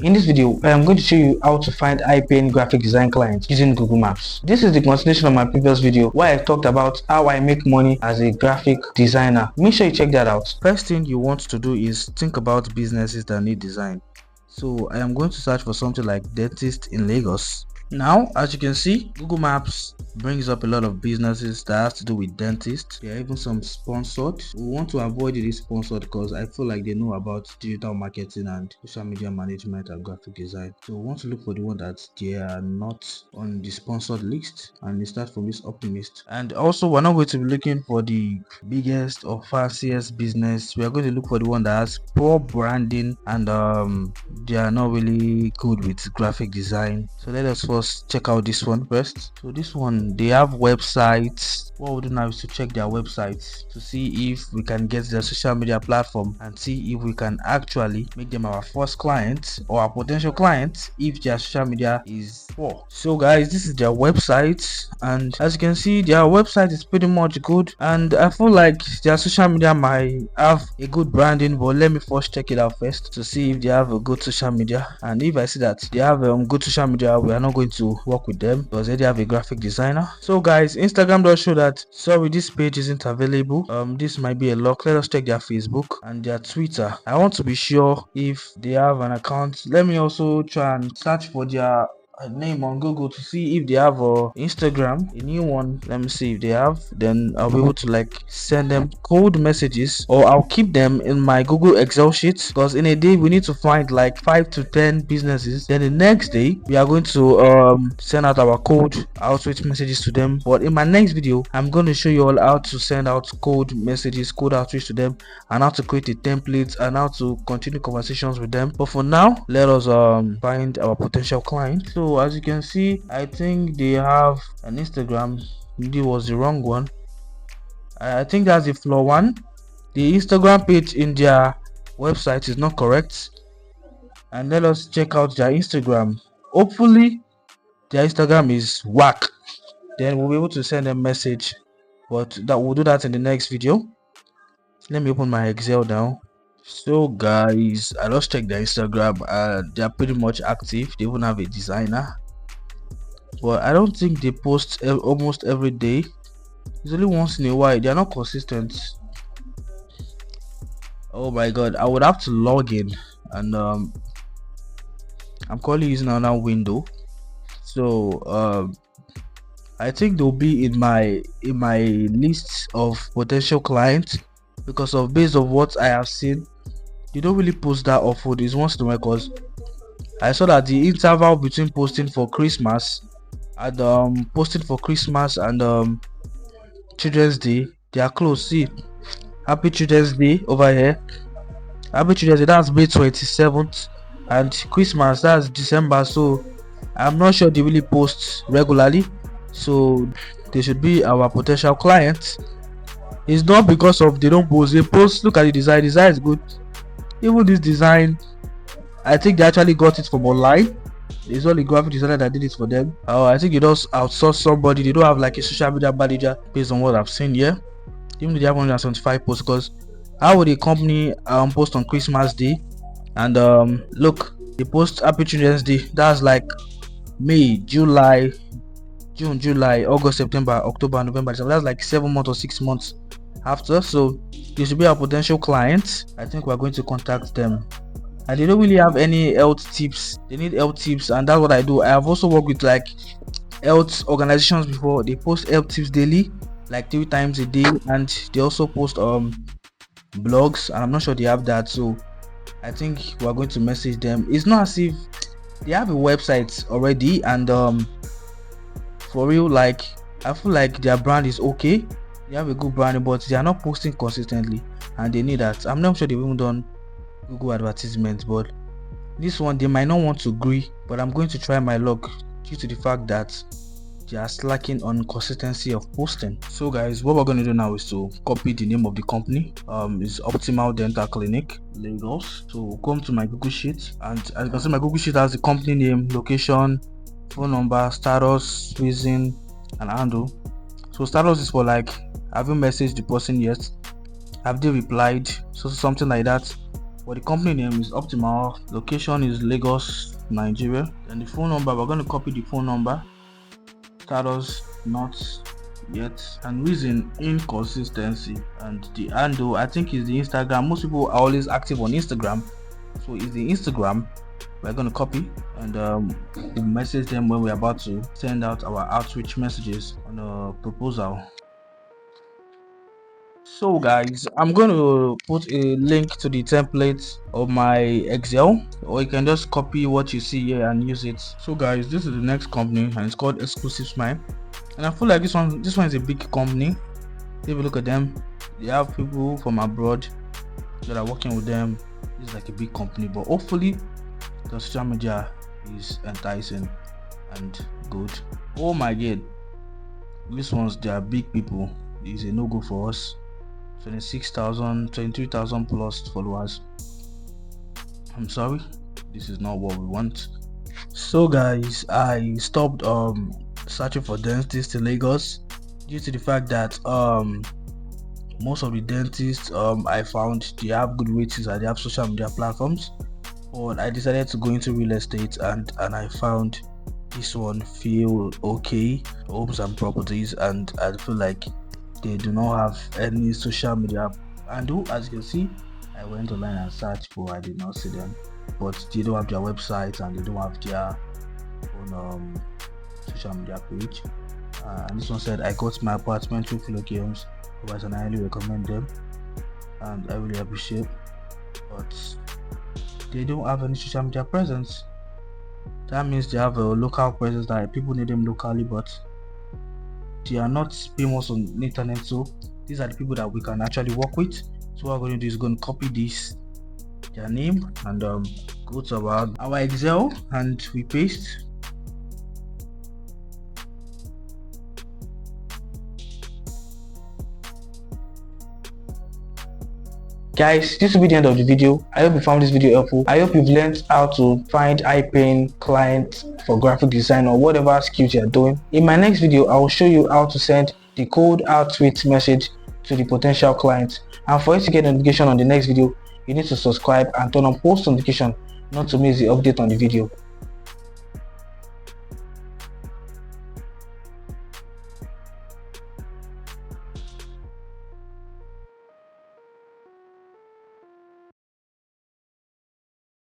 In this video, I am going to show you how to find high-paying graphic design clients using Google Maps. This is the continuation of my previous video where I talked about how I make money as a graphic designer. Make sure you check that out. First thing you want to do is think about businesses that need design. So I am going to search for something like dentist in Lagos. Now, as you can see, Google Maps brings up a lot of businesses that has to do with dentists. There are even some sponsored. We want to avoid this sponsored because I feel like they know about digital marketing and social media management and graphic design. So we want to look for the one that they are not on the sponsored list, and we start from this optimist. And also, we're not going to be looking for the biggest or fanciest business. We are going to look for the one that has poor branding and they are not really good with graphic design. So let us first check out this one first. So this one, they have websites. What we do now is to check their websites to see if we can get their social media platform and see if we can actually make them our first client or our potential client if their social media is poor. So guys, this is their website, and as you can see, their website is pretty much good, and I feel like their social media might have a good branding, but let me first check it out first to see if they have a good social media. And if I see that they have good social media, we are not going to work with them because they have a graphic designer. So guys, Instagram does show that sorry, this page isn't available. This might be a lock. Let us check their Facebook and their Twitter. I want to be sure if they have an account. Let me also try and search for their name on Google to see if they have Instagram, a new one. Let me see if they have, then I'll be able to like send them code messages, or I'll keep them in my Google Excel sheet, because in a day we need to find like 5 to 10 businesses. Then the next day we are going to send out our code outreach messages to them. But in my next video, I'm going to show you all how to send out code messages, code outreach to them, and how to create a template and how to continue conversations with them. But for now, let us find our potential client. So as you can see, I think they have an Instagram. It was the wrong one. I think that's the floor one. The Instagram page in their website is not correct, and let us check out their Instagram. Hopefully their Instagram is whack, then we'll be able to send a message, but that we'll do that in the next video. Let me open my Excel now. So guys, I just checked their Instagram. They are pretty much active. They even have a designer, but I don't think they post almost every day. It's only once in a while. They are not consistent. Oh my god, I would have to log in, and I'm currently using another window. So I think they'll be in my list of potential clients, because of based on what I have seen, they don't really post that often. It's once in a while, because I saw that the interval between posting for Christmas and posting for Christmas and Children's Day, they are close. See, Happy Children's Day over here. Happy Children's Day, that's May 27th, and Christmas, that's December. So I'm not sure they really post regularly, so they should be our potential clients. It's not because of they don't post. They post. Look at the design. Design is good. Even this design, I think they actually got it from online. It's only graphic designer that did it for them. I think they just outsource somebody. They don't have like a social media manager, based on what I've seen here. Even though they have 175 posts, because how would a company post on Christmas Day and look, they post Happy Children's Day, that's like May, July, June, July, August, September, October, November, December. That's like 7 months or 6 months after. So they should be our potential clients. I think we're going to contact them. And they don't really have any health tips. They need health tips, and that's what I do. I have also worked with like health organizations before. They post health tips daily, like 3 times a day, and they also post blogs, and I'm not sure they have that. So I think we're going to message them. It's not as if they have a website already, and for real, like I feel like their brand is okay. They have a good brand, but they are not posting consistently, and they need that. I'm not sure they've even done Google advertisements, but this one they might not want to agree, but I'm going to try my luck due to the fact that they are slacking on consistency of posting. So guys, what we're going to do now is to copy the name of the company. It's Optimal Dental Clinic Lagos. So come to my Google Sheet, and as you can see, my Google Sheet has the company name, location, phone number, status, reason, and handle. So status is for like, have you messaged the person yet? Have they replied? So something like that. For the company name is Optimal, location is Lagos, Nigeria. And the phone number, we're going to copy the phone number. Status not yet, and reason inconsistency. And the handle, I think, is the Instagram. Most people are always active on Instagram, so it's the Instagram. We're going to copy and we'll message them when we're about to send out our outreach messages on a proposal. So guys, I'm going to put a link to the template of my Excel, or you can just copy what you see here and use it. So guys, this is the next company and it's called Exclusive Smile, and I feel like this one is a big company. If you look at them, they have people from abroad that are working with them. This is like a big company, but hopefully the social media is enticing and good. Oh my god, these ones, they are big people. It's a no-go for us. 26,000, 23,000 plus followers. I'm sorry, this is not what we want. So guys, I stopped searching for dentists in Lagos due to the fact that most of the dentists I found, they have good ratings and they have social media platforms. But I decided to go into real estate and I found this one feel okay, homes and properties, and I feel like they do not have any social media. And as you can see, I went online and searched for, I did not see them, but they don't have their website and they don't have their own social media page. And this one said, I got my apartment through Freelancers, and I highly recommend them and I really appreciate, but they don't have any social media presence. That means they have a local presence that people need them locally, but they are not famous on the internet. So these are the people that we can actually work with. So what we're going to do is going to copy this, their name, and go to our Excel and we paste. Guys, this will be the end of the video. I hope you found this video helpful. I hope you've learned how to find high-paying clients for graphic design or whatever skills you're doing. In my next video, I will show you how to send the cold outreach message to the potential client. And for you to get notification on the next video, you need to subscribe and turn on post notification not to miss the update on the video.